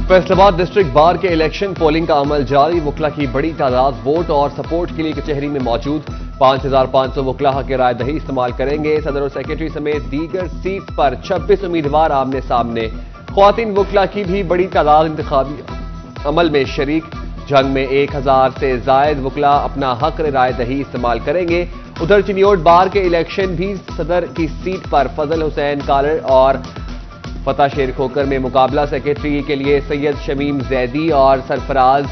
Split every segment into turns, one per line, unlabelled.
فیصل آباد district bar کے election polling کا عمل جاری. وکلا کی بڑی تعداد ووٹ اور سپورٹ کے لیے کچہری میں موجود. 5500 وکلا حق رائے دہی استعمال کریں گے. صدر اور سیکرٹری سمیت دیگر سیٹ پر 26 امیدوار آمنے سامنے. خواتین وکلا کی بھی بڑی تعداد انتخابی عمل میں شریک. جنگ میں 1000 سے زائد وکلا اپنا حق رائے دہی استعمال کریں گے. ادھر چنیوٹ بار کے الیکشن بھی صدر کی سیٹ پر فضل حسین کالر اور فتح شیر کھوکر میں مقابلہ. سیکرٹری کے لیے سید شمیم زیدی اور سرفراز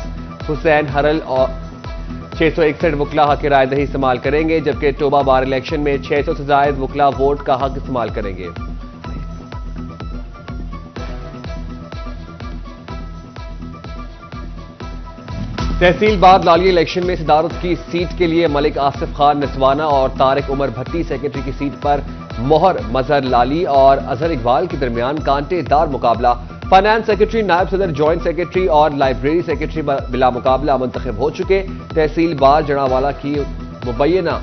حسین ہرل اور 661 وکلا حق رائے دہی استعمال کریں گے، جبکہ ٹوبہ بار الیکشن میں 600 سے زائد وکلا ووٹ کا حق استعمال کریں گے. تحصیل بار لالی الیکشن میں صدارت کی سیٹ کے لیے ملک آصف خان نسوانہ اور طارق عمر بھٹی. سیکرٹری کی سیٹ پر مہر مظہر لالی اور اظہر اقبال کے درمیان کانٹے دار مقابلہ. فائنانس سیکرٹری، نائب صدر، جوائنٹ سیکرٹری اور لائبریری سیکرٹری بلا مقابلہ منتخب ہو چکے. تحصیل بار جڑاوالا کی مبینہ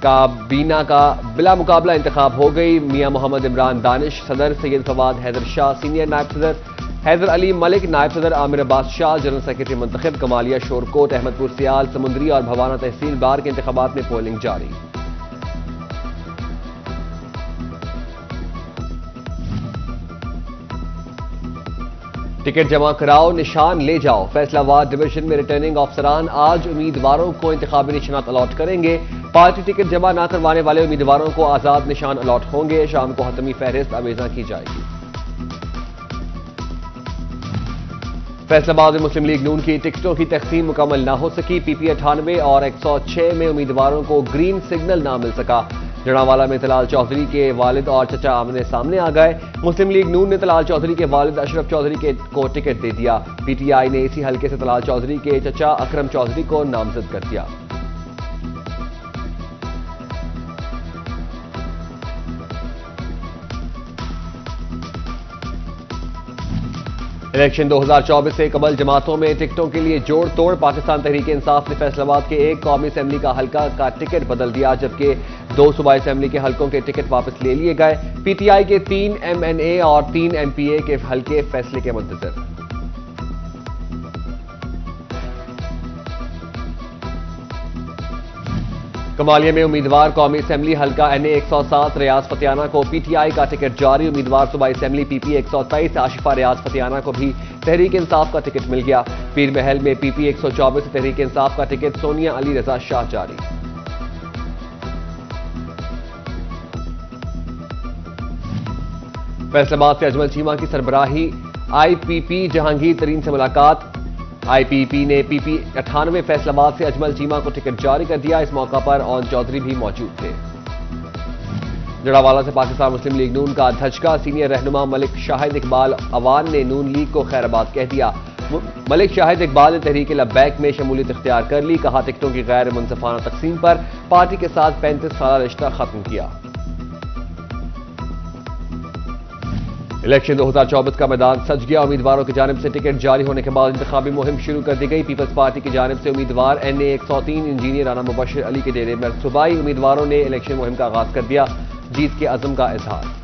کابینہ کا بلا مقابلہ انتخاب ہو گئی. میاں محمد عمران دانش صدر، سید فواد حیدر شاہ سینئر نائب صدر، حیدر علی ملک نائب صدر، عامر عباس شاہ جنرل سیکرٹری منتخب. کمالیہ شورکوٹ، احمد پور سیال، سمندری اور بھوانہ تحصیل بار کے انتخابات میں پولنگ جاری. ٹکٹ جمع کراؤ، نشان لے جاؤ. فیصل آباد ڈویژن میں ریٹرننگ افسران آج امیدواروں کو انتخابی نشانات الاٹ کریں گے. پارٹی ٹکٹ جمع نہ کروانے والے امیدواروں کو آزاد نشان الاٹ ہوں گے. شام کو حتمی فہرست آویزاں کی جائے گی. فیصل آباد میں مسلم لیگ نون کی ٹکٹوں کی تقسیم مکمل نہ ہو سکی. پی پی 98 اور 106 میں امیدواروں کو گرین سگنل نہ مل سکا. جڑاوالا میں طلال چودھری کے والد اور چچا آمنے سامنے آ گئے. مسلم لیگ نون نے طلال چودھری کے والد اشرف چودھری کو ٹکٹ دے دیا. پی ٹی آئی نے اسی حلقے سے طلال چودھری کے چچا اکرم چودھری کو نامزد کر دیا. الیکشن 2024 سے قبل جماعتوں میں ٹکٹوں کے لیے جوڑ توڑ. پاکستان تحریک انصاف نے فیصل آباد کے ایک قومی اسمبلی کا حلقہ کا ٹکٹ بدل دیا، جبکہ 2 صوبائی اسمبلی کے حلقوں کے ٹکٹ واپس لے لیے گئے. پی ٹی آئی کے 3 ایم این اے اور 3 ایم پی اے کے حلقے فیصلے کے منتظر. کمالیہ میں امیدوار قومی اسمبلی حلقہ این اے 107 ریاض فتیانہ کو پی ٹی آئی کا ٹکٹ جاری. امیدوار صوبائی اسمبلی پی پی 123 آشفہ ریاض فتیانہ کو بھی تحریک انصاف کا ٹکٹ مل گیا. پیر محل میں پی پی 124 سے تحریک انصاف کا ٹکٹ سونیا علی رضا شاہ جاری. فیصل آباد سے اجمل چیمہ کی سربراہی آئی پی پی جہانگیر ترین سے ملاقات. آئی پی پی نے پی پی 98 فیصل آباد سے اجمل چیمہ کو ٹکٹ جاری کر دیا. اس موقع پر اون چودھری بھی موجود تھے. جڑاوالا سے پاکستان مسلم لیگ نون کا دھچکا. سینئر رہنما ملک شاہد اقبال اوان نے نون لیگ کو خیر آباد کہہ دیا. ملک شاہد اقبال نے تحریک لبیک میں شمولیت اختیار کر لی. کہا ٹکٹوں کی غیر منصفانہ تقسیم پر پارٹی کے ساتھ 35 سالہ رشتہ ختم کیا. الیکشن 2024 کا میدان سج گیا. امیدواروں کی جانب سے ٹکٹ جاری ہونے کے بعد انتخابی مہم شروع کر دی گئی. پیپلز پارٹی کی جانب سے امیدوار این اے 103 انجینئر رانا مبشر علی کے ڈیرے میں صوبائی امیدواروں نے الیکشن مہم کا آغاز کر دیا. جیت کے عزم کا اظہار.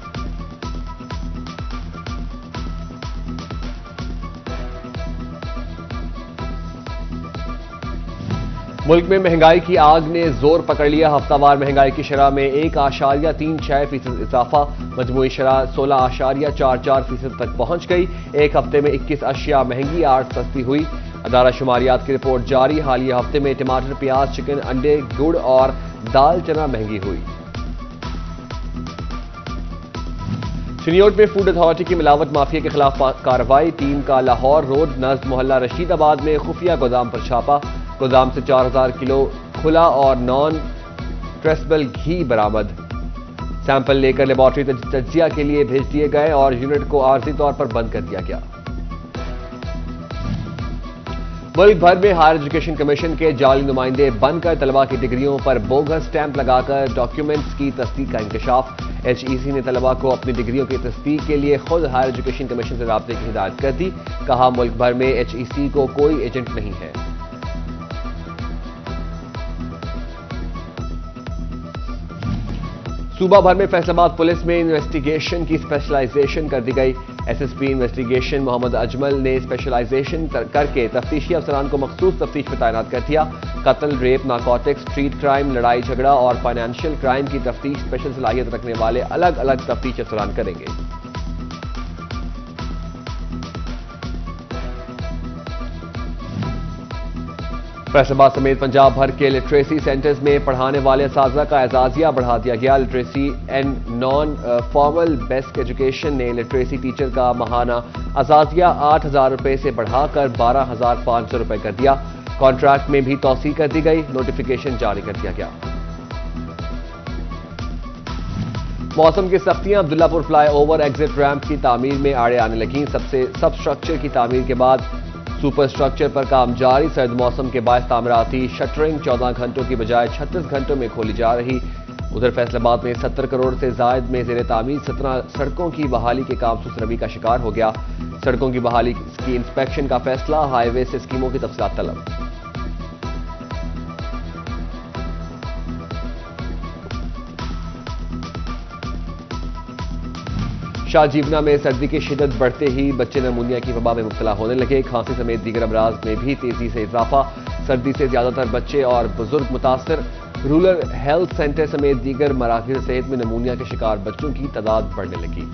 ملک میں مہنگائی کی آگ نے زور پکڑ لیا. ہفتہ وار مہنگائی کی شرح میں 1.36% اضافہ. مجموعی شرح 16.44% تک پہنچ گئی. ایک ہفتے میں 21 اشیاء مہنگی، 8 سستی ہوئی. ادارہ شماریات کی رپورٹ جاری. حالیہ ہفتے میں ٹماٹر، پیاز، چکن، انڈے، گڑ اور دال چنا مہنگی ہوئی. چنیوٹ میں فوڈ اتھارٹی کی ملاوٹ مافیا کے خلاف کارروائی. ٹیم کا لاہور روڈ نزد محلہ رشید آباد میں خفیہ گودام پر چھاپا. گودام سے 4000 کلو کھلا اور نان ٹریسبل گھی برآمد. سیمپل لے کر لیبارٹری تجزیہ کے لیے بھیج دیے گئے اور یونٹ کو عارضی طور پر بند کر دیا گیا. ملک بھر میں ہائر ایجوکیشن کمیشن کے جعلی نمائندے بن کر طلباء کی ڈگریوں پر بوگس سٹیمپ لگا کر ڈاکیومنٹس کی تصدیق کا انکشاف. ایچ ای سی نے طلباء کو اپنی ڈگریوں کی تصدیق کے لیے خود ہائر ایجوکیشن کمیشن سے رابطے کی ہدایت کر دی. کہا ملک بھر میں ایچ ای سی کو کوئی ایجنٹ نہیں ہے. صوبہ بھر میں فیصل آباد پولیس میں انویسٹیگیشن کی اسپیشلائزیشن کر دی گئی. SSP انویسٹیگیشن محمد اجمل نے اسپیشلائزیشن کر کے تفتیشی افسران کو مخصوص تفتیش پر تعینات کر دیا. قتل، ریپ، نارکوٹکس، اسٹریٹ کرائم، لڑائی جھگڑا اور فائنینشیل کرائم کی تفتیش اسپیشل صلاحیت رکھنے والے الگ الگ تفتیش افسران کریں گے. فیصل آباد سمیت پنجاب بھر کے لٹریسی سینٹرز میں پڑھانے والے اساتذہ کا اعزازیہ بڑھا دیا گیا. Literacy and non formal basic education نے لٹریسی ٹیچر کا ماہانہ اعزازیہ 8,000 روپے سے بڑھا کر 12,500 روپے کر دیا. کانٹریکٹ میں بھی توسیع کر دی گئی. نوٹیفیکیشن جاری کر دیا گیا. موسم کی سختیاں. عبداللہ پور فلائی اوور ایگزٹ ریمپ کی تعمیر میں آڑے آنے لگیں. سب اسٹرکچر کی تعمیر کے بعد سپر اسٹرکچر پر کام جاری. سرد موسم کے باعث تعمیراتی شٹرنگ 14 گھنٹوں کی بجائے 36 گھنٹوں میں کھولی جا رہی. ادھر فیصل آباد میں 70 کروڑ سے زائد میں زیر تعمیر 17 سڑکوں کی بحالی کے کام سست روی کا شکار ہو گیا. سڑکوں کی بحالی کی انسپیکشن کا فیصلہ. ہائی وے سے اسکیموں کی تفصیلات طلب. شاہ جیونا میں سردی کی شدت بڑھتے ہی بچے نمونیا کی وبا میں مبتلا ہونے لگے. کھانسی سمیت دیگر امراض میں بھی تیزی سے اضافہ. سردی سے زیادہ تر بچے اور بزرگ متاثر. رورل ہیلتھ سینٹر سمیت دیگر مراکز صحت میں نمونیا کے شکار بچوں کی تعداد بڑھنے لگی.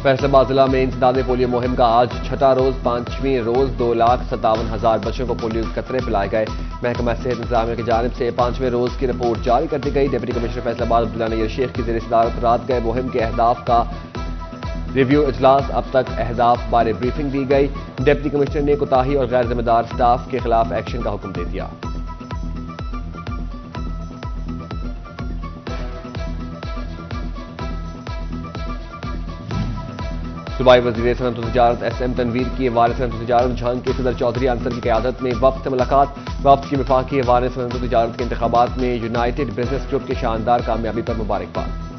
فیصل آباد ضلع میں انسداد پولیو مہم کا آج چھٹا روز. 5ویں روز 2,57,000 بچوں کو پولیو کے قطرے پلائے گئے. محکمہ صحت انتظامیہ کی جانب سے 5ویں روز کی رپورٹ جاری کر دی گئی. ڈپٹی کمشنر فیصل آباد عبداللہ نیر شیخ کی زیر صدارت رات گئے مہم کے اہداف کا ریویو اجلاس. اب تک اہداف بارے بریفنگ دی گئی. ڈپٹی کمشنر نے کوتاہی اور غیر ذمہ دار سٹاف کے خلاف ایکشن کا حکم دے دیا. صوبائی وزیر صنعت و تجارت SM تنویر کی وزیر صنعت و تجارت جھانگ کے صدر چودھری انصر کی قیادت میں وفد سے ملاقات. وفد کی وفاقی وزیر صنعت و تجارت کے انتخابات میں یونائیٹڈ بزنس گروپ کی شاندار کامیابی پر مبارکباد.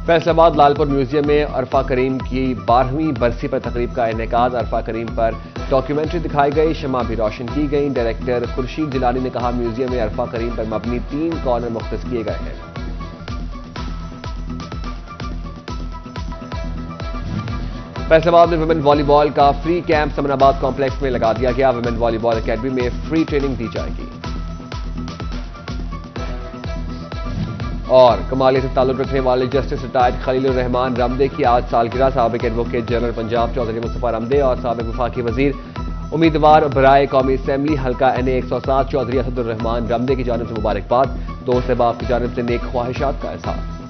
فیصل آباد لال پور میوزیم میں عرفہ کریم کی 12ویں برسی پر تقریب کا انعقاد. عرفہ کریم پر ڈاکیومنٹری دکھائی گئی. شمع بھی روشن کی گئی. ڈائریکٹر خورشید جیلانی نے کہا میوزیم میں عرفہ کریم پر مبنی 3 کارنر مختص کیے گئے ہیں. فیصل آباد میں ویمن والی بال کا فری کیمپ سمن آباد کمپلیکس میں لگا دیا گیا. ویمن والی بال اکیڈمی میں فری ٹریننگ دی جائے گی. اور کمالیہ سے تعلق رکھنے والے جسٹس ریٹائرڈ خلیل الرحمان رمدے کی آج سالگرہ. سابق ایڈوکیٹ جنرل پنجاب چودھری مصطفیٰ رمدے اور سابق وفاقی وزیر امیدوار برائے قومی اسمبلی حلقہ NA 107 چودھری اسد الرحمان رمدے کی جانب سے مبارکباد. دوست احباب کی جانب سے نیک خواہشات کا اظہار.